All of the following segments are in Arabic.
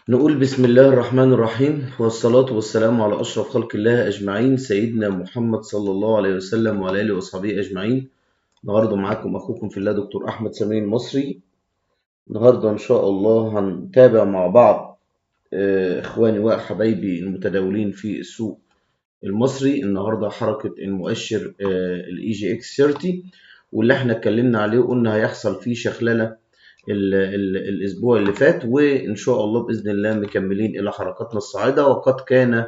نقول بسم الله الرحمن الرحيم والصلاة والسلام على أشرف خلق الله أجمعين سيدنا محمد صلى الله عليه وسلم وعلى آله وصحبه أجمعين. النهاردة معاكم أخوكم في الله دكتور أحمد سمير المصري. النهاردة إن شاء الله هنتابع مع بعض إخواني وحبايبي المتداولين في السوق المصري. النهاردة حركة المؤشر الاي جي اكس 30 واللي احنا اتكلمنا عليه وقلنا هيحصل فيه شخللة الأسبوع اللي فات، وإن شاء الله بإذن الله مكملين إلى حركاتنا الصاعدة. وقد كان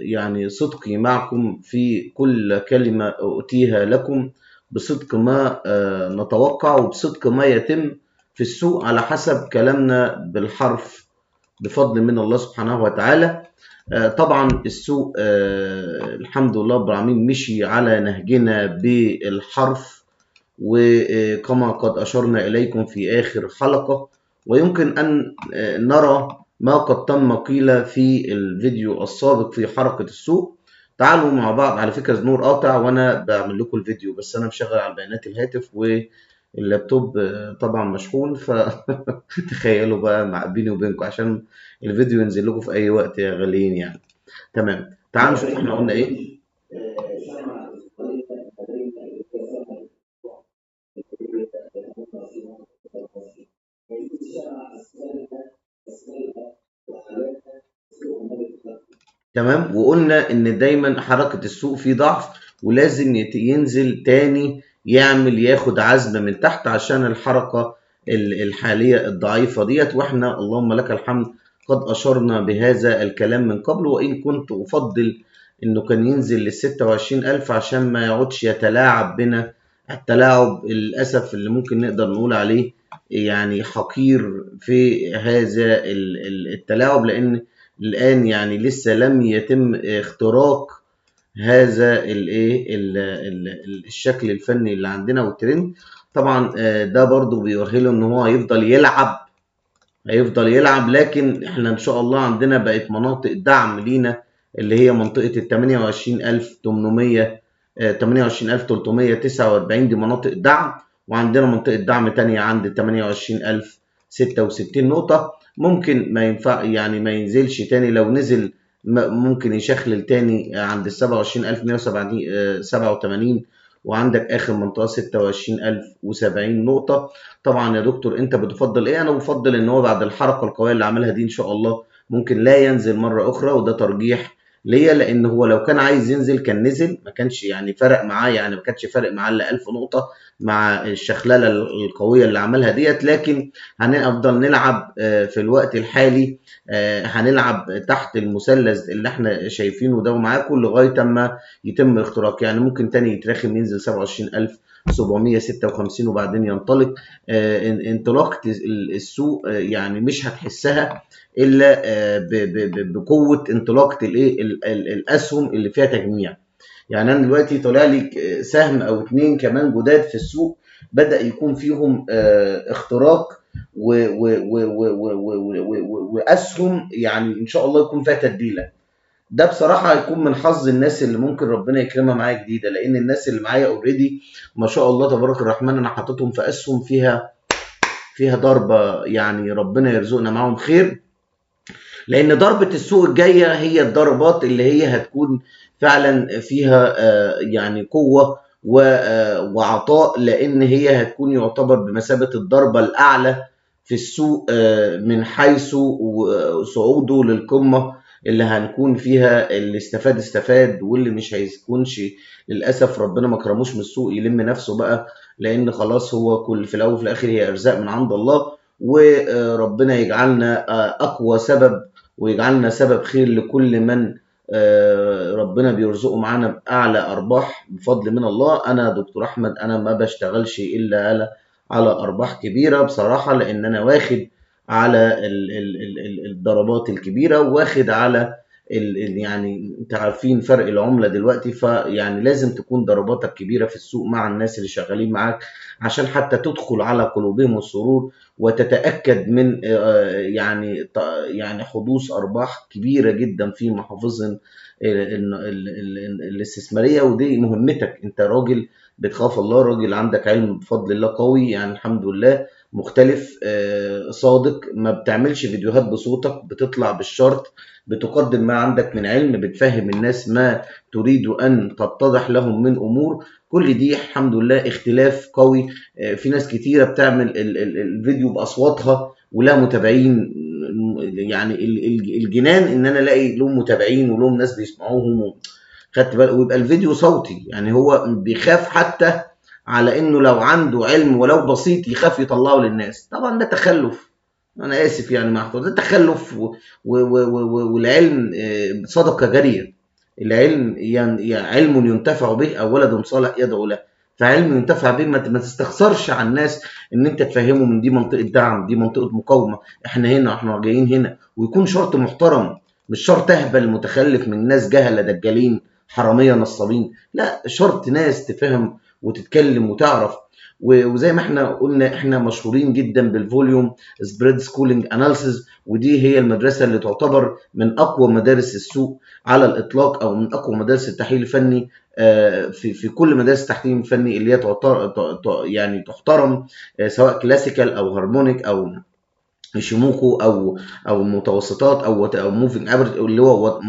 يعني صدقي معكم في كل كلمة أؤتيها لكم بصدق ما نتوقع وبصدق ما يتم في السوق على حسب كلامنا بالحرف بفضل من الله سبحانه وتعالى. طبعا السوق الحمد لله رب العالمين مشي على نهجنا بالحرف، وكما قد أشرنا إليكم في آخر حلقة، ويمكن أن نرى ما قد تم قيل في الفيديو السابق في حركة السوق. تعالوا مع بعض. على فكرة النور قاطع وأنا بعمل لكم الفيديو، بس أنا مشغل على بيانات الهاتف واللابتوب طبعا مشحون، فتخيلوا بقى مع بيني وبينكم عشان الفيديو ينزل لكم في أي وقت يا غاليين يعني. تمام، تعالوا نشوف احنا قلنا ايه. تمام، وقلنا ان دايما حركة السوق فيه ضعف ولازم ينزل تاني ياخد عزم من تحت عشان الحركة الحالية الضعيفة ديت. واحنا اللهم لك الحمد قد اشرنا بهذا الكلام من قبل، وان كنت افضل انه كان ينزل لل26,000 عشان ما يقعدش يتلاعب بنا التلاعب للأسف اللي ممكن نقدر نقول عليه يعني حقير في هذا التلاعب، لأن الآن يعني لسه لم يتم اختراق هذا الشكل الفني اللي عندنا والترند. طبعا ده برضو بيؤهله ان هو هيفضل يلعب، لكن احنا ان شاء الله عندنا بقت مناطق دعم لينا اللي هي منطقة ال 28,800 28,349 دي مناطق دعم، وعندنا منطقة دعم تانية عند 28,066 نقطة. ممكن ما ينفع يعني ما ينزلش تاني، لو نزل ممكن يشخلل تاني عند ال 27,187، وعندك آخر منطقة 26,070 نقطة. طبعا يا دكتور انت بتفضل ايه؟ انا بفضل ان هو بعد الحركه القويه اللي عملها دي ان شاء الله ممكن لا ينزل مره اخرى، وده ترجيح ليا، لان هو لو كان عايز ينزل كان نزل، ما كانش يعني فرق معاه، يعني ما كانش فارق معاه الا 1000 نقطه مع الشخلله القويه اللي عملها ديت. لكن هنفضل نلعب في الوقت الحالي، هنلعب تحت المثلث اللي احنا شايفينه ده معاكم لغايه اما يتم اختراق. يعني ممكن تاني يترخم ينزل 27,756 وبعدين ينطلق. انطلاقة السوق يعني مش هتحسها الا بقوة انطلاقة الاسهم اللي فيها تجميع. يعني انا دلوقتي طالع لي سهم او اتنين كمان جداد في السوق بدأ يكون فيهم اختراق واسهم يعني ان شاء الله يكون فيها تتبيله. ده بصراحة هيكون من حظ الناس اللي ممكن ربنا يكرمها معايا جديدة، لأن الناس اللي معايا اوريدي ما شاء الله تبارك الرحمن أنا حاططهم في أسهم فيها ضربة، يعني ربنا يرزقنا معاهم خير، لأن ضربة السوق الجاية هي الضربات اللي هي هتكون فعلا فيها يعني قوة وعطاء، لأن هي هتكون يعتبر بمثابة الضربة الأعلى في السوق من حيث صعوده للقمة، اللي هنكون فيها اللي استفاد واللي مش هيكونش للأسف ربنا ما كرموش من السوق يلم نفسه بقى، لأن خلاص هو كل في الأول وفي الآخر هي إرزاق من عند الله. وربنا يجعلنا أقوى سبب ويجعلنا سبب خير لكل من ربنا بيرزقه معانا بأعلى أرباح بفضل من الله. أنا دكتور أحمد أنا ما بشتغلش إلا على أرباح كبيرة بصراحة، لأن أنا واخد على الضربات الكبيرة، واخد على يعني انت عارفين فرق العملة دلوقتي، فيعني لازم تكون ضرباتك كبيرة في السوق مع الناس اللي شغالين معاك عشان حتى تدخل على قلوبهم السرور وتتأكد من يعني حدوث أرباح كبيرة جدا في محافظهم الاستثمارية. ودي مهمتك، انت راجل بتخاف الله، راجل عندك علم بفضل الله قوي يعني الحمد لله، مختلف، صادق، ما بتعملش فيديوهات بصوتك، بتطلع بالشرط، بتقدم ما عندك من علم، بتفهم الناس ما تريد أن تتضح لهم من أمور. كل دي الحمد لله اختلاف قوي. في ناس كتيرة بتعمل الفيديو بأصواتها ولا متابعين، يعني الجنان ان انا الاقي لهم متابعين ولهم ناس بيسمعوهم. خدت بالك؟ ويبقى الفيديو صوتي، يعني هو بيخاف حتى على انه لو عنده علم ولو بسيط يخاف يطلعه للناس. طبعا ده تخلف، انا اسف يعني مع اخوة، ده تخلف والعلم صدقة جارية. العلم علم ينتفع به او ولد صالح يدعو له. فعلم ينتفع به، ما تستخسرش على الناس ان انت تفهمهم ان دي منطقة دعم، دي منطقة مقاومة، احنا هنا، احنا جايين هنا. ويكون شرط محترم، مش شرط اهبل متخلف من ناس جهلة دجالين حراميه نصابين، لا، شرط ناس تفهم وتتكلم وتعرف. وزي ما احنا قلنا، احنا مشهورين جدا بالفوليوم سبريد سكولينج اناليسيز، ودي هي المدرسه اللي تعتبر من اقوى مدارس السوق على الاطلاق، او من اقوى مدارس التحليل الفني في كل مدارس التحليل الفني اللي هي يعني تحترم، سواء كلاسيكال او هارمونيك او شيموكو او متوسطات او موفينج افريج، اللي هو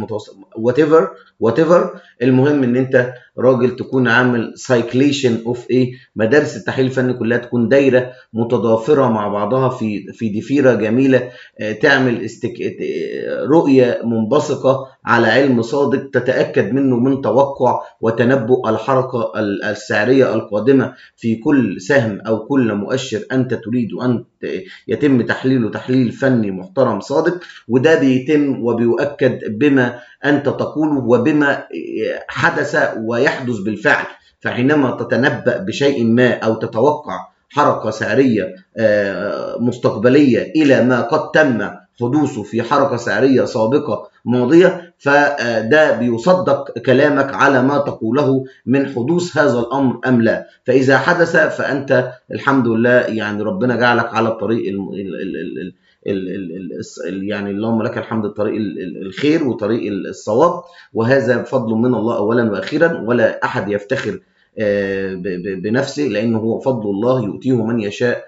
وات ايفر. المهم ان انت راجل تكون عامل سايكليشن اوف ايه، مدارس التحليل الفني كلها تكون دايره متضافره مع بعضها في ضفيره جميله، تعمل رؤيه منبثقه على علم صادق تتاكد منه من توقع وتنبؤ الحركه السعريه القادمه في كل سهم او كل مؤشر انت تريد ان يتم تحليله تحليل فني محترم صادق. وده بيتم وبيؤكد بما أنت تقوله وبما حدث ويحدث بالفعل. فحينما تتنبأ بشيء ما أو تتوقع حركة سعرية مستقبلية إلى ما قد تم حدوثه في حركة سعرية سابقة ماضية، فده بيصدق كلامك على ما تقوله من حدوث هذا الأمر أم لا. فإذا حدث فأنت الحمد لله يعني ربنا جعلك على الطريق يعني اللهم لك الحمد، الطريق الخير وطريق الصواب. وهذا فضل من الله اولا واخيرا، ولا احد يفتخر بنفسه، لانه هو فضل الله يؤتيه من يشاء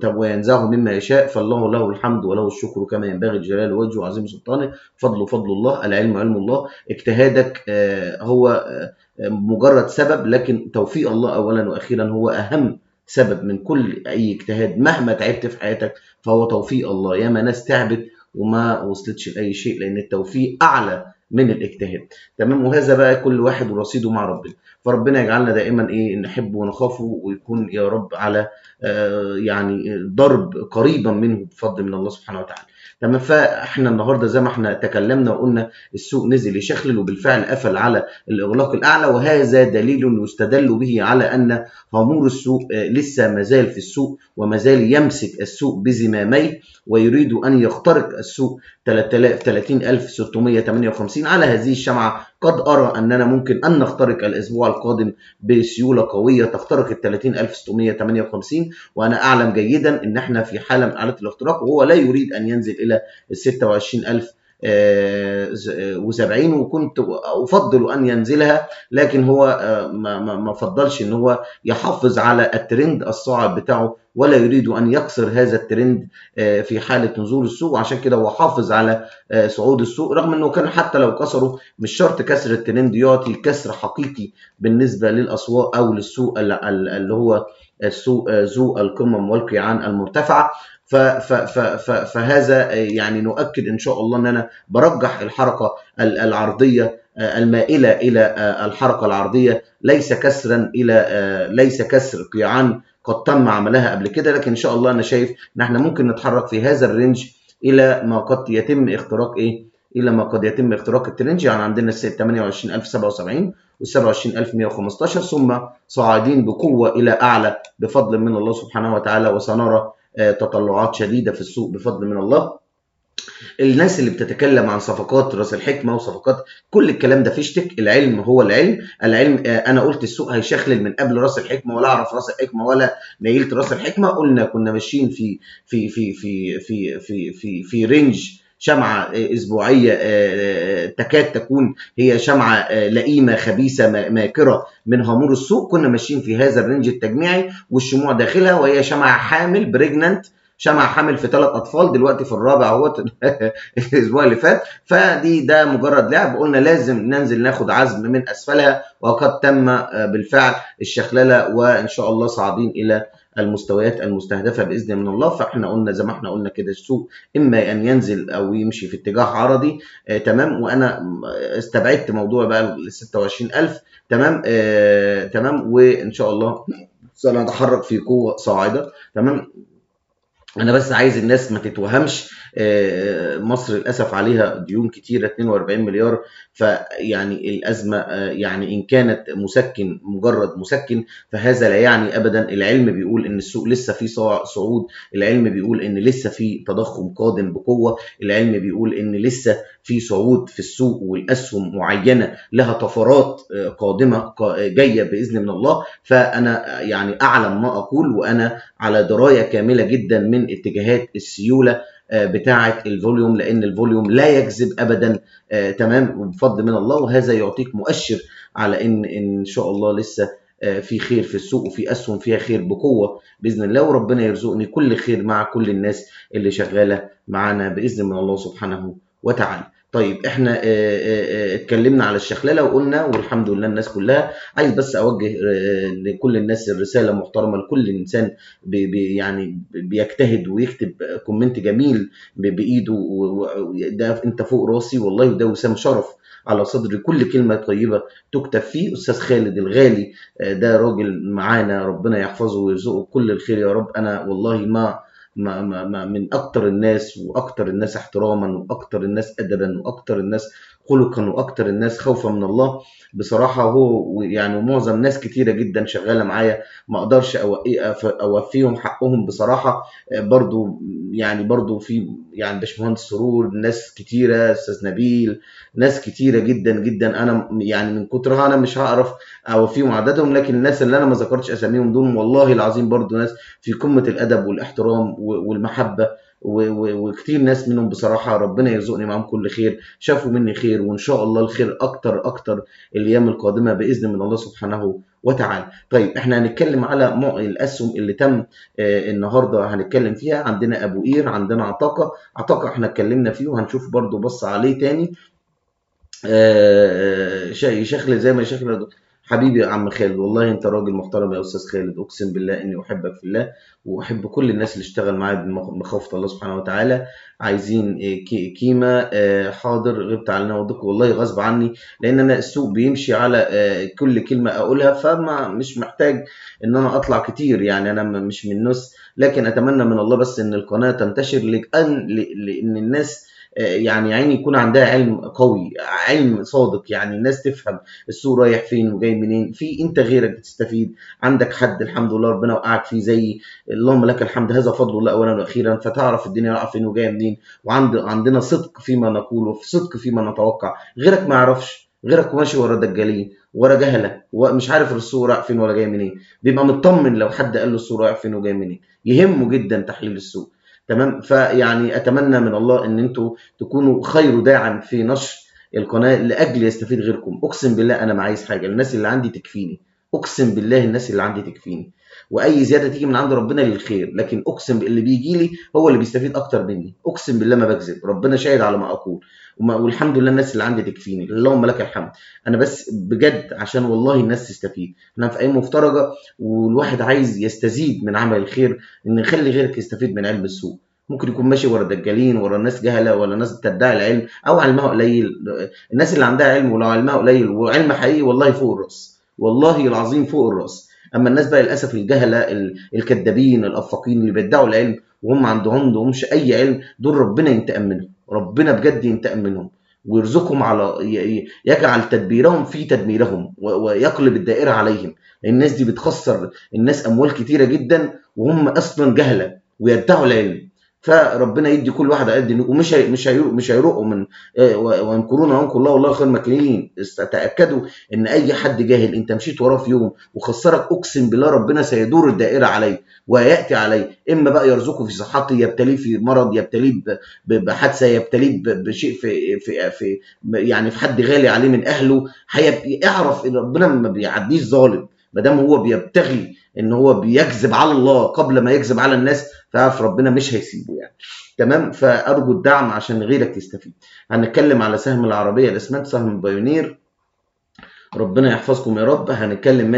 وينزعه مما يشاء. فالله له الحمد وله الشكر كما ينبغي جلال وجهه وعظيم سلطانه. فضل الله، العلم علم الله. اجتهادك هو مجرد سبب، لكن توفيق الله اولا واخيرا هو اهم سبب من كل اي اجتهاد. مهما تعبت في حياتك فهو توفيق الله. ياما ناس تعبت وما وصلتش لاي شيء، لان التوفيق اعلى من الاجتهاد. تمام؟ وهذا بقى كل واحد ورصيده مع ربنا. فربنا يجعلنا دائما ايه، نحبه ونخافه، ويكون يا رب على يعني ضرب قريبا منه بفضل من الله سبحانه وتعالى. تمام؟ فاحنا النهارده زي ما احنا تكلمنا وقلنا، السوق نزل يشخلل وبالفعل قفل على الاغلاق الاعلى، وهذا دليل يستدل به على ان خمور السوق لسه مازال في السوق، ومازال يمسك السوق بزماميه، ويريد ان يخترق السوق 30658. على هذه الشمعة قد أرى أننا ممكن أن نخترق الأسبوع القادم بسيولة قوية تخترق 30658. وأنا أعلم جيدا أن احنا في حالة من حالات الاختراق، وهو لا يريد أن ينزل إلى 26070. وكنت أفضل أن ينزلها، لكن هو ما فضلش أن هو يحافظ على الترند الصاعد بتاعه، ولا يريد أن يكسر هذا الترند في حالة نزول السوق. وعشان كده هو حافظ على صعود السوق، رغم أنه كان حتى لو كسره مش شرط كسر الترند يعطي كسر حقيقي بالنسبة للأسواق أو للسوق اللي هو السوق ذو القمم والقيعان المرتفعة. فهذا يعني نؤكد ان شاء الله ان انا برجح الحركه العرضيه المائله الى الحركه العرضيه، ليس كسرا الى ليس كسر قيعان قد تم عملها قبل كده، لكن ان شاء الله انا شايف ان احنا ممكن نتحرك في هذا الرينج الى ما قد يتم اختراق ايه، الى ما قد يتم اختراق الترنج. يعني عندنا ال 28077 وال 27115، ثم صاعدين بقوه الى اعلى بفضل من الله سبحانه وتعالى، وسنرى تطلعات شديده في السوق بفضل من الله. الناس اللي بتتكلم عن صفقات راس الحكمه وصفقات، كل الكلام ده فيشتك. العلم هو العلم انا قلت السوق هيشخلل من قبل راس الحكمه، ولا اعرف راس الحكمه ولا نيلت راس الحكمه. قلنا كنا ماشيين في رينج شمعة أسبوعية تكاد تكون هي شمعة لئيمة خبيثة ماكرة من هامور السوق، كنا ماشيين في هذا الرينج التجميعي والشموع داخلها، وهي شمعة حامل بريجننت، شمعة حامل في 3 أطفال دلوقتي في الرابع اهوت الأسبوع اللي فات. ده مجرد لعب، قلنا لازم ننزل ناخد عزم من أسفلها، وقد تم بالفعل الشخللة، وإن شاء الله صاعدين إلى المستويات المستهدفة بإذن من الله. فاحنا قلنا زي ما احنا قلنا كده، السوق إما أن ينزل أو يمشي في اتجاه عرضي. تمام. وأنا استبعدت موضوع بقى ال 26,000. تمام. تمام. وإن شاء الله سنتحرك في قوة صاعدة. تمام. انا بس عايز الناس ما تتوهمش، مصر للاسف عليها ديون كتيره 42 مليار. فيعني الازمه يعني ان كانت مسكن، مجرد مسكن، فهذا لا يعني ابدا. العلم بيقول ان السوق لسه فيه صعود، العلم بيقول ان لسه فيه تضخم قادم بقوه، العلم بيقول ان لسه في صعود في السوق، والاسهم معينه لها طفرات قادمه جايه باذن من الله. فانا يعني اعلم ما اقول، وانا على درايه كامله جدا من اتجاهات السيوله بتاعه الفوليوم، لان الفوليوم لا يكذب ابدا. تمام. بفضل من الله. وهذا يعطيك مؤشر على ان شاء الله لسه في خير في السوق، وفي اسهم فيها خير بقوه باذن الله. وربنا يرزقني كل خير مع كل الناس اللي شغاله معانا باذن من الله سبحانه وتعالى. طيب احنا اتكلمنا على الشخلله وقلنا والحمد لله الناس كلها. عايز بس اوجه لكل الناس الرساله محترمه، لكل انسان يعني بيجتهد ويكتب كومنت جميل بايده، ده انت فوق راسي والله، وده وسام شرف على صدري. كل كلمه طيبه تكتب فيه. استاذ خالد الغالي ده راجل معانا، ربنا يحفظه ويرزقه كل الخير يا رب. انا والله ما من اكتر الناس، واكتر الناس احتراما، واكتر الناس ادبا، واكتر الناس خلقا، واكتر الناس خوفا من الله بصراحه. هو يعني معظم ناس كتيره جدا شغاله معايا، ما اقدرش اوفيهم حقهم بصراحه. برضو يعني برضو في يعني باشمهندس سرور، ناس كتيره، استاذ نبيل، ناس كتيره جدا جدا. انا يعني من كترها انا مش هعرف اوفيهم عددهم، لكن الناس اللي انا ما ذكرتش اساميهم دول والله العظيم برضو ناس في قمه الادب والاحترام والمحبه، وكتير ناس منهم بصراحه ربنا يرزقني معاهم كل خير، شافوا مني خير، وان شاء الله الخير اكتر اكتر الايام القادمه باذن من الله سبحانه وتعالى. طيب احنا هنتكلم على الاسهم اللي تم النهارده هنتكلم فيها. عندنا ابو قير، عندنا عطاقه احنا اتكلمنا فيه، وهنشوف برضو بص عليه تاني. يشخلل زي ما يشخلل. حبيبي يا عم خالد، والله انت راجل محترم يا استاذ خالد، اقسم بالله اني احبك في الله، واحب كل الناس اللي اشتغل معايا بمخافه الله سبحانه وتعالى. عايزين كيما حاضر، غبت علينا وضك والله غصب عني، لان انا السوق بيمشي على كل كلمه اقولها، فما مش محتاج ان انا اطلع كتير، يعني انا مش من الناس. لكن اتمنى من الله بس ان القناه تنتشر، لان الناس يعني عيني يكون عندها علم قوي، علم صادق، يعني الناس تفهم السوق رايح فين وجاي منين. في انت غيرك بتستفيد، عندك حد الحمد لله ربنا وقعك فيه زي، اللهم لك الحمد، هذا فضل الله اولا واخيرا، فتعرف الدنيا رايحه فين وجايه منين. وعندنا صدق فيما نقول، وفي صدق فيما نتوقع. غيرك ما يعرفش، غيرك ماشي ورا دجالين، ورا جهله، ومش عارف السوق رايح فين ولا جاي منين. بيبقى مطمن لو حد قال له السوق رايح فين وجاي منين، يهمه جدا تحليل السوق. تمام. فيعني اتمنى من الله ان انتوا تكونوا خير داعم في نشر القناه لاجل يستفيد غيركم. اقسم بالله انا ما عايز حاجه، الناس اللي عندي تكفيني، اقسم بالله الناس اللي عندي تكفيني، واي زياده تيجي من عند ربنا للخير. لكن اقسم اللي بيجي لي هو اللي بيستفيد اكتر مني، اقسم بالله ما بكذب، ربنا شاهد على ما اقول. والحمد لله الناس اللي عندي تكفيني، اللهم لك الحمد. انا بس بجد عشان والله الناس تستفيد، احنا في ايام مفترجه، والواحد عايز يستزيد من عمل الخير، ان يخلي غيرك يستفيد من علم السوق. ممكن يكون ماشي ورا دجالين، ورا ناس جهله، ولا ناس تدعي العلم او علمها قليل. الناس اللي عندها علم ولو علمها قليل وعلم حقيقي والله فوق الراس، والله العظيم فوق الراس. اما الناس بقى للاسف الجهله الكذابين الافاقين اللي بيدعوا العلم وهم عندهمش اي علم، دول ربنا ينتقم منهم، ربنا بجد ينتقم منهم، ويرزقهم على يجعل تدبيرهم في تدميرهم، ويقلب الدائره عليهم. الناس دي بتخسر الناس اموال كتيره جدا، وهم اصلا جهله ويدعوا العلم. فربنا يدي كل واحد قد ومش مش هيرقوا من ويمكرون ويمكر الله والله خير الماكرين. تاكدوا ان اي حد جاهل انت مشيت وراه في يوم وخسرك، اقسم بالله ربنا سيدور الدائره عليه وياتي عليه، اما بقى يرزقه في صحته، يبتليه في مرض، يبتليه بحادثه، يبتليه بشيء في يعني في حد غالي عليه من اهله. اعرف ان ربنا ما بيعديش ظالم، ما دام هو بيبتغي ان هو بيكذب على الله قبل ما يكذب على الناس، فعارف ربنا مش هيسيبه يعني. تمام. فارجو الدعم عشان غيرك يستفيد. هنتكلم على سهم العربيه الاسمنت، سهم بايونير، ربنا يحفظكم يا رب. هنتكلم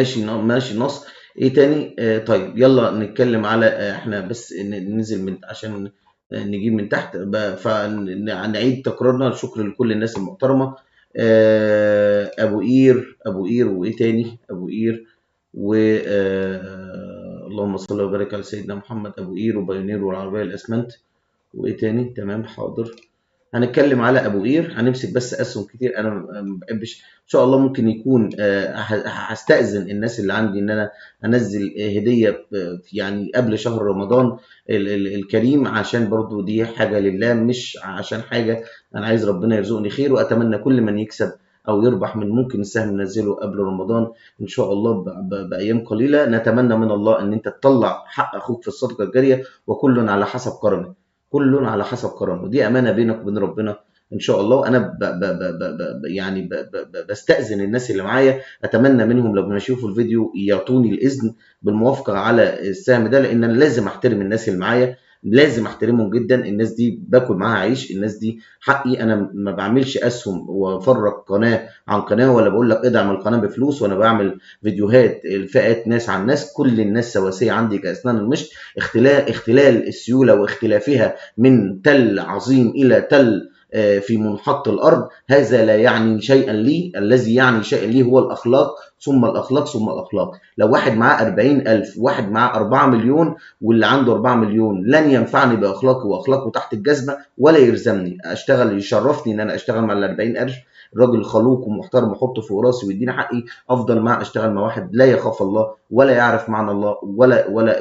ماشي نص. ايه تاني؟ طيب يلا نتكلم على احنا بس ننزل من عشان نجيب من تحت فنعيد تكرارنا. الشكر لكل الناس المحترمه. ابو قير وايه تاني؟ ابو قير و اللهم صل وبارك على سيدنا محمد. ابو قير وبايونير والعربيه الاسمنت وايه تاني؟ تمام حاضر. هنتكلم على ابو قير. هنمسك بس اسهم كتير انا ما بحبش. ان شاء الله ممكن يكون هستاذن الناس اللي عندي ان انا انزل هديه يعني قبل شهر رمضان الكريم، عشان برضو دي حاجه لله مش عشان حاجه. انا عايز ربنا يرزقني خير، واتمنى كل من يكسب او يربح من ممكن السهم ننزله قبل رمضان ان شاء الله بايام قليله. نتمنى من الله ان انت تطلع حق اخوك في الصدقه الجاريه، وكل على حسب كرمه، كل على حسب كرمه. دي امانه بينك وبين ربنا ان شاء الله. وانا يعني بستاذن الناس اللي معايا، اتمنى منهم لما يشوفوا الفيديو يعطوني الاذن بالموافقه على السهم ده، لان انا لازم احترم الناس اللي معايا، لازم احترمهم جدا. الناس دي باكل معاها عيش، الناس دي حقي. انا ما بعملش اسهم وافرق قناه عن قناه، ولا بقول لك ادعم القناه بفلوس، وانا بعمل فيديوهات الفئات ناس عن ناس. كل الناس سواسيه عندي كاسنان المشط. اختلال السيوله واختلافها من تل عظيم الى تل في منحط الارض، هذا لا يعني شيئا لي. الذي يعني شيئا لي هو الاخلاق، ثم الاخلاق ثم الاخلاق. لو واحد معاه 40,000 وواحد معاه 4 مليون، واللي عنده 4 مليون لن ينفعني باخلاقي، واخلاقه تحت الجزمه ولا يلزمني اشتغل. يشرفني ان انا اشتغل مع ال 40 قرش، راجل خلوق ومحترم احطه فوق راسي ويديني حقي، افضل ما اشتغل مع واحد لا يخاف الله ولا يعرف معنى الله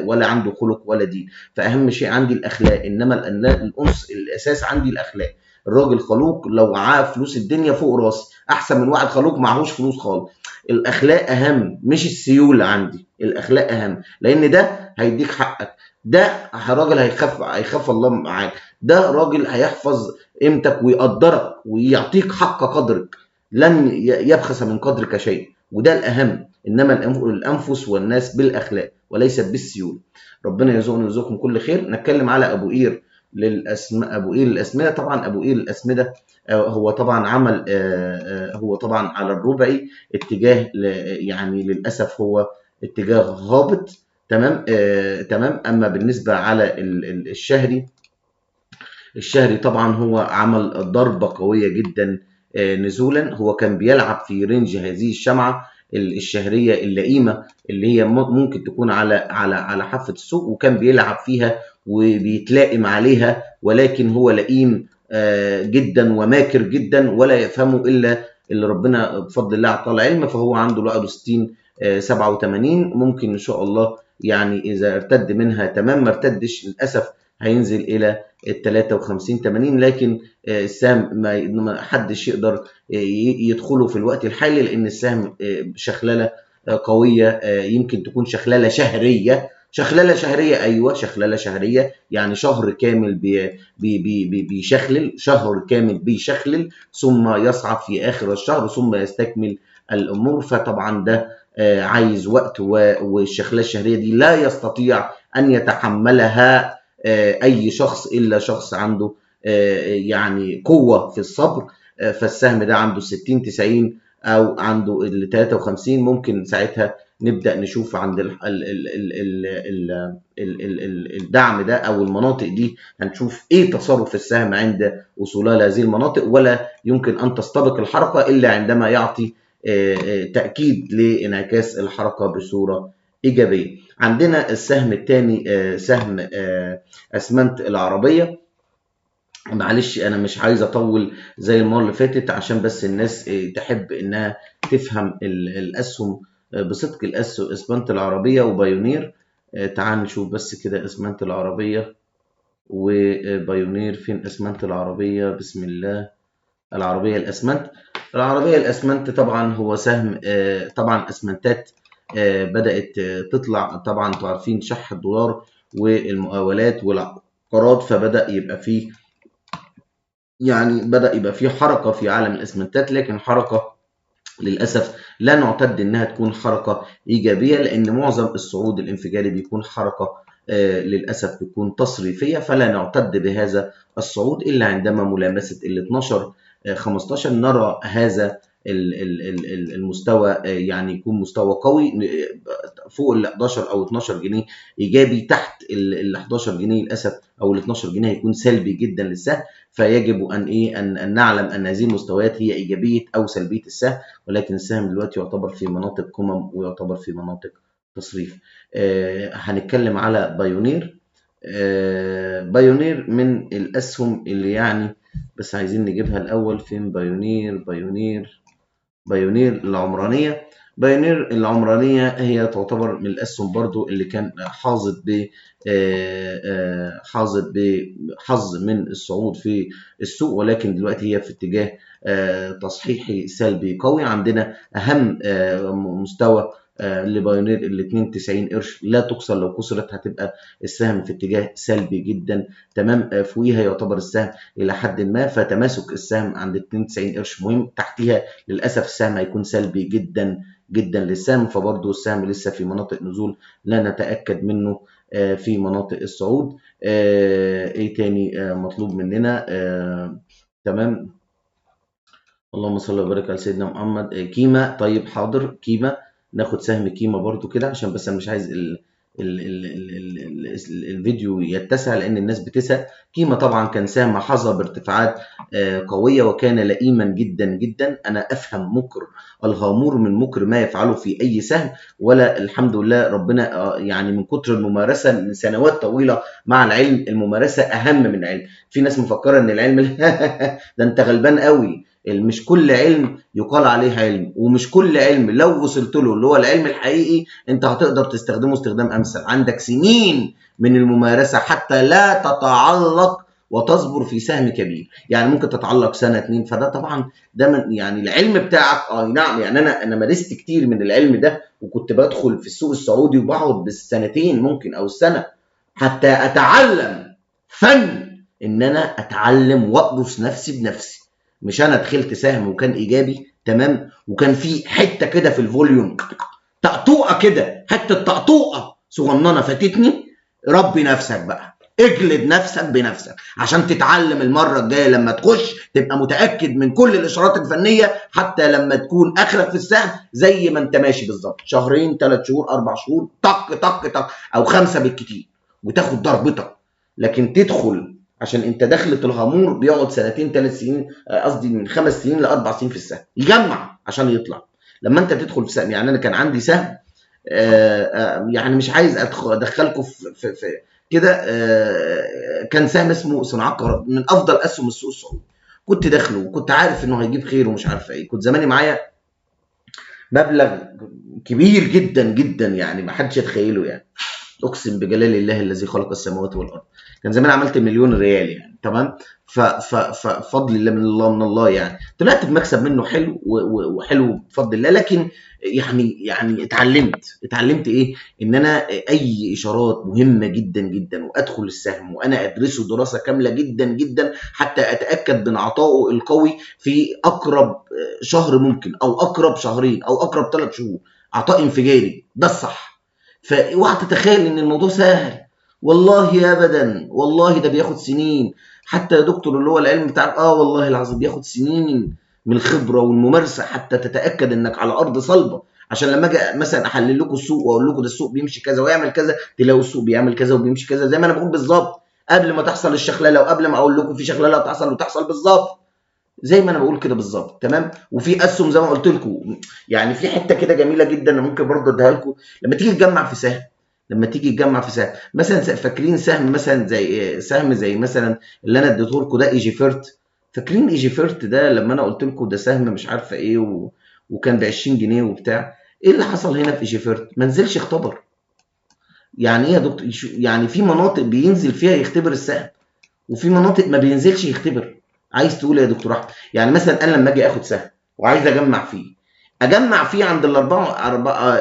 ولا عنده خلق ولا دين. فاهم شيء عندي الاخلاق، انما الانس الاساس عندي الاخلاق. الراجل خلوق لو معاه فلوس الدنيا فوق راسي احسن من واحد خلوق معهوش فلوس خالص. الاخلاق اهم مش السيوله عندي، الاخلاق اهم، لان ده هيديك حقك. ده راجل هيخاف الله معاك، ده راجل هيحفظ قيمتك ويقدرك ويعطيك حق قدرك، لن يبخس من قدرك شيء، وده الاهم. انما الانفس والناس بالاخلاق وليست بالسيوله. ربنا يرزقنا ويرزقكم كل خير. نتكلم على ابو قير ابو قير الاسمده. طبعا ابو قير الاسمده هو طبعا عمل هو طبعا على الربعي اتجاه يعني للاسف هو اتجاه هابط. تمام. تمام. اما بالنسبه على الشهري، الشهري طبعا هو عمل ضربه قويه جدا نزولا. هو كان بيلعب في رينج هذه الشمعه الشهريه اللئيمه، اللي هي ممكن تكون على حافه السوق، وكان بيلعب فيها وبيتلائم عليها، ولكن هو لئيم جدا وماكر جدا، ولا يفهمه الا اللي ربنا بفضل الله اعطاه العلم. فهو عنده له 60 87 ممكن ان شاء الله يعني اذا ارتد منها تمام، ما ارتدش للاسف هينزل الى ال 53 80. لكن السهم ما حدش يقدر يدخله في الوقت الحالي، لان السهم شخلله قويه. يمكن تكون شخلله شهريه، شخلله شهريه، ايوه شخلله شهريه، يعني شهر كامل بيشخلل، شهر كامل بيشخلل ثم يصعد في اخر الشهر ثم يستكمل الامور. فطبعا ده عايز وقت، والشخلله الشهريه دي لا يستطيع ان يتحملها اي شخص الا شخص عنده يعني قوه في الصبر. فالسهم ده عنده 60 90 او عنده ال 53، ممكن ساعتها نبدا نشوف عند الدعم ده او المناطق دي، هنشوف ايه تصرف السهم عند وصولها لهذه المناطق. ولا يمكن ان تستبق الحركه الا عندما يعطي تاكيد لانعكاس الحركه بصوره ايجابيه. عندنا السهم الثاني سهم اسمنت العربيه. معلش انا مش عايز اطول زي المره اللي فاتت عشان بس الناس تحب انها تفهم الاسهم بصدق. اسمنت العربيه وبايونير. تعال نشوف بس كده اسمنت العربيه وبايونير. فين اسمنت العربية؟ بسم الله. العربية الاسمنت. العربية الاسمنت طبعا هو سهم، طبعا اسمنتات بدأت تطلع. طبعا انتوا عارفين شح الدولار والمقاولات والعقارات، فبدأ يبقى فيه، يعني بدأ يبقى فيه حركة في عالم الاسمنتات، لكن حركة للأسف لا نعتد إنها تكون حركة إيجابية، لأن معظم الصعود الانفجاري بيكون حركة للأسف بتكون تصريفية، فلا نعتد بهذا الصعود إلا عندما ملامسة ال 12 15 نرى هذا المستوى، يعني يكون مستوى قوي فوق ال 11 أو 12 جنيه إيجابي. تحت ال 11 جنيه للأسف أو ال 12 جنيه هيكون سلبي جدا للسهم. فيجب أن نعلم أن هذه المستويات هي إيجابية أو سلبية السهم، ولكن السهم دلوقتي يعتبر في مناطق قمم ويعتبر في مناطق تصريف. هنتكلم على بايونير. بايونير من الأسهم اللي يعني، بس عايزين نجيبها الأول. فين بايونير؟ بايونير العمرانية. بايونير العمرانية هي تعتبر من الأسهم برضو اللي كان حاظت بحظ من الصعود في السوق، ولكن دلوقتي هي في اتجاه تصحيحي سلبي قوي. عندنا أهم مستوى لبايونير ال 92 قرش، لا تكسر، لو كسرت هتبقى السهم في اتجاه سلبي جدا. تمام. فوقيها يعتبر السهم إلى حد ما، فتماسك السهم عند 92 قرش مهم. تحتها للأسف السهم هيكون سلبي جدا جدا للسهم، فبرضه السهم لسه في مناطق نزول لا نتأكد منه في مناطق الصعود. ايه تاني مطلوب مننا؟ تمام. اللهم صل وبارك على سيدنا محمد. كيما. طيب حاضر، كيما. ناخد سهم كيما برضو كده، عشان بس انا مش عايز الفيديو يتسع، لان الناس بتسأل. كيما طبعا كان سهم حظى بارتفاعات قوية، وكان لئيما جدا جدا. انا افهم مكر الغامور من مكر ما يفعله في اي سهم، ولا الحمد لله ربنا يعني من كتر الممارسة من سنوات طويلة مع العلم. الممارسة اهم من العلم. في ناس مفكرة ان العلم ده انت غلبان قوي. مش كل علم يقال عليه علم، ومش كل علم لو وصلت له اللي هو العلم الحقيقي انت هتقدر تستخدمه استخدام امثل. عندك سنين من الممارسة حتى لا تتعلق وتصبر في سهم كبير. يعني ممكن تتعلق سنة 2، فده طبعا ده من يعني العلم بتاعك. نعم، يعني انا مارست كتير من العلم ده، وكنت بدخل في السوق السعودي وبقعد بالسنتين ممكن او السنة حتى اتعلم فن ان انا اتعلم واقرص نفسي بنفسي. مش انا دخلت سهم وكان ايجابي تمام، وكان في حته كده في الفوليوم طقطوقه كده، حته طقطوقه صغننه فاتتني. ربي نفسك بقى، اجلد نفسك بنفسك عشان تتعلم المره الجايه لما تخش تبقى متاكد من كل الاشارات الفنيه، حتى لما تكون اخرك في السهم زي ما انت ماشي بالظبط، شهرين 3 شهور 4 شهور طق طق طق، او 5 بالكتير، وتاخد ضربتك. لكن تدخل عشان انت دخلة الغمور بيقعد سنتين 3 سنين، قصدي من 5 سنين ل4 سنين في السهم يجمع عشان يطلع. لما انت تدخل في سهم، يعني انا كان عندي سهم يعني مش عايز ادخلكم في كده. كان سهم اسمه صناعات كهرباء، من افضل اسهم السوق السعودي. كنت داخله وكنت عارف انه هيجيب خير ومش عارف ايه. كنت زماني معايا مبلغ كبير جدا جدا، يعني ما حدش يتخيله. يعني اقسم بجلال الله الذي خلق السماوات والارض كان زمان عملت مليون ريال يعني. تمام. ففضل الله من الله من الله، يعني طلعت بمكسب منه حلو وحلو بفضل الله. لكن يعني اتعلمت ايه؟ ان انا اي اشارات مهمه جدا جدا وادخل السهم وانا ادرسه دراسه كامله جدا جدا حتى اتاكد من عطائه القوي في اقرب شهر ممكن، او اقرب شهرين، او اقرب 3 شهور. عطاء انفجاري ده الصح. فاوعى تتخيل ان الموضوع سهل، والله ابدا، والله ده بياخد سنين. حتى يا دكتور اللي هو العلم بتاعك والله العظيم بياخد سنين من الخبره والممارسه حتى تتاكد انك على ارض صلبه. عشان لما اجي مثلا احلل لكم السوق واقول لكم ده السوق بيمشي كذا ويعمل كذا، تلاقوا السوق بيعمل كذا وبيمشي كذا زي ما انا بقول بالظبط، قبل ما تحصل الشخلله، وقبل ما اقول لكم في شخلله تحصل وتحصل بالظبط زي ما انا بقول كده بالظبط. تمام. وفي اسهم زي ما قلت لكم، يعني في حته كده جميله جدا انا ممكن برضه اديها لكم. لما تيجي تجمع في سهم، مثلا فاكرين سهم مثلا زي سهم زي مثلا اللي انا اديته لكم ده ايجي فيرت. فاكرين ايجي فيرت ده لما انا قلت لكم ده سهم مش عارفه ايه وكان ب 20 جنيه وبتاع؟ ايه اللي حصل هنا في ايجي فيرت؟ ما نزلش اختبر. يعني ايه يا دكتور؟ يعني في مناطق بينزل فيها يختبر السهم، وفي مناطق ما بينزلش يختبر. عايز تقول إيه يا دكتور احمد؟ يعني مثلا انا لما اجي اخد سهم وعايز اجمع فيه عند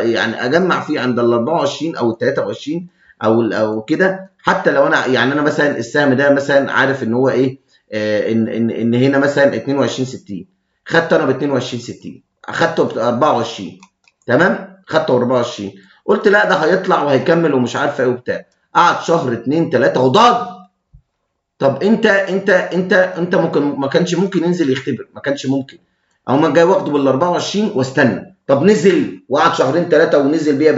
يعني اجمع فيه عند ال 24 او ال 23 او كده. حتى لو انا يعني انا مثلا السهم ده مثلا عارف ان هو ايه، ان هنا مثلا 22 60، خدته انا ب 22 60، اخدته ب 24، تمام، خدته ب 24، قلت لا ده هيطلع وهيكمل ومش عارفه ايه وبتاع، قعد شهر 2 3 وضاد. طب انت ممكن ما كانش ممكن ينزل يختبر، ما كانش ممكن، او ما جاي واخده بال 24 واستنى. طب نزل وقعد شهرين ثلاثه ونزل بيها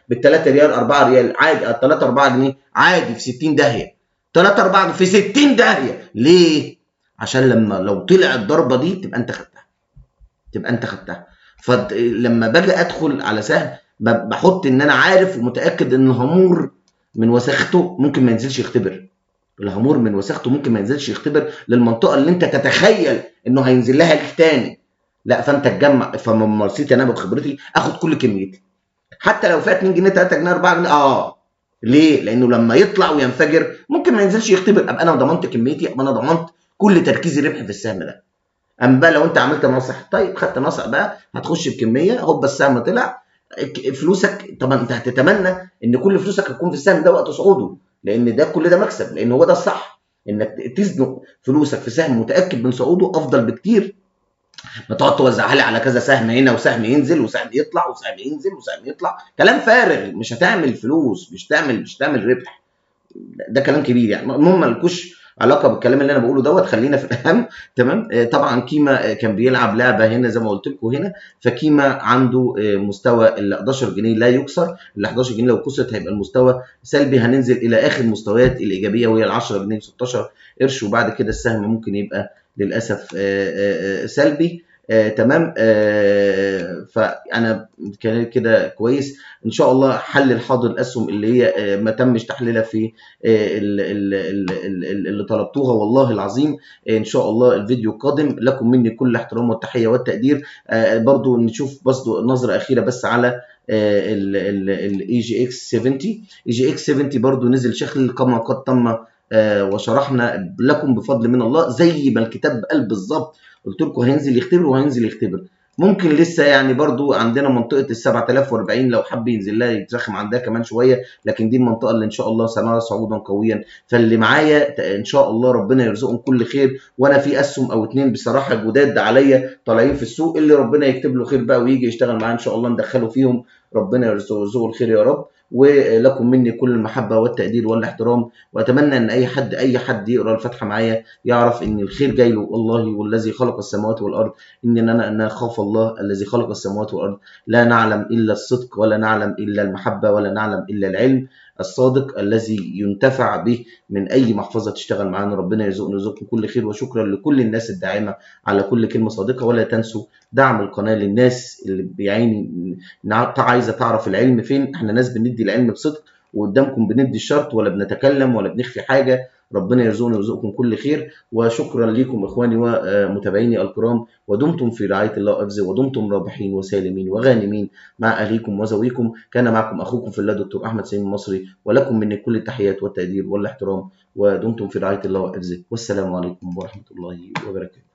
بالثلاثه ريال 4 ريال عادي، 3 4 جنيه عادي في 60 داهيه، 3 4 في 60 داهيه ليه؟ عشان لما لو طلع الضربه دي تبقى انت خدتها، تبقى انت خدتها. فلما باجي ادخل على سهم بحط ان انا عارف ومتاكد ان الهامور من وساخته ممكن ما ينزلش يختبر، الهامور من وساخته ممكن ما ينزلش يختبر للمنطقه اللي انت تتخيل انه هينزل لها ليك تاني. لا فانت تجمع، فممارستي انا بخبرتي اخد كل كميتي حتى لو فيها 2 جنيه 3 جنيه 4 جنيه. ليه؟ لانه لما يطلع وينفجر ممكن ما ينزلش يختبر، ابقى انا ضمنت كميتي، ابقى انا ضمنت كل تركيز الربح في السهم ده. اما بقى لو انت عملت نصح، طيب خدت نصح بقى هتخش بكميه، هوب السهم طلع، فلوسك طبعا انت هتتمنى ان كل فلوسك تكون في السهم ده وقت صعوده، لان ده كل ده مكسب، لان هو ده الصح، انك تزنق فلوسك في سهم متاكد من صعوده افضل بكتير ما تقعد توزعها لي على كذا سهم، هنا وسهم ينزل وسهم يطلع وسهم ينزل وسهم يطلع، كلام فارغ، مش هتعمل فلوس، مش هتعمل ربح، ده كلام كبير يعني. المهم مالكوش علاقه بالكلام اللي انا بقوله دوت، خلينا في الاهم. تمام. طبعا كيما كان بيلعب لعبه هنا زي ما قلت لكم هنا، فكيما عنده مستوى ال 11 جنيه لا يكسر، ال 11 جنيه لو كسرت هيبقى المستوى سلبي، هننزل الى اخر المستويات الايجابيه وهي ال 10 جنيه 16 قرش، وبعد كده السهم ممكن يبقى للاسف سلبي. تمام. فانا كان كده كويس ان شاء الله. حل الحاضر الاسهم اللي هي ما تمش تحليلها في اللي طلبتوها والله العظيم. ان شاء الله الفيديو القادم لكم مني كل الاحترام والتحيه والتقدير. برضو نشوف برضو نظره اخيره بس على الاي جي اكس 70. اي جي اكس 70 برضو نزل شكل كما قد تم وشرحنا لكم بفضل من الله زي ما الكتاب قال بالظبط. قلت لكم هينزل يختبر وهينزل يختبر. ممكن لسه يعني برضو عندنا منطقه ال 7040 لو حب ينزل لها يترخم عندها كمان شويه، لكن دي المنطقه اللي ان شاء الله سنرى صعودا قويا. فاللي معايا ان شاء الله ربنا يرزقهم كل خير، وانا في اسهم او اتنين بصراحه جداد عليا طالعين في السوق، اللي ربنا يكتب له خير بقى ويجي يشتغل معايا ان شاء الله ندخله فيهم، ربنا يرزقه الخير يا رب. ولكم مني كل المحبه والتقدير والاحترام، واتمنى ان اي حد يقرا الفاتحه معايا يعرف ان الخير جاي له والله، والذي خلق السماوات والارض انا اخاف الله الذي خلق السماوات والارض، لا نعلم الا الصدق ولا نعلم الا المحبه ولا نعلم الا العلم الصادق الذي ينتفع به من اي محفظه تشتغل معانا. ربنا يرزقكم كل خير، وشكرا لكل الناس الداعمه على كل كلمه صادقه. ولا تنسوا دعم القناه للناس اللي بيعيني عايزه تعرف العلم فين. احنا ناس بندي العلم بصدق، وقدامكم بندي الشرط ولا بنتكلم ولا بنخفي حاجه. ربنا يرزقنا ويرزقكم كل خير، وشكرا لكم اخواني ومتابعيني الكرام، ودمتم في رعايه الله وحفظه، ودمتم رابحين وسالمين وغانمين مع اهليكم وزويكم. كان معكم اخوكم في الله دكتور احمد سليم المصري، ولكم مني كل التحيات والتقدير والاحترام، ودمتم في رعايه الله وحفظه، والسلام عليكم ورحمه الله وبركاته.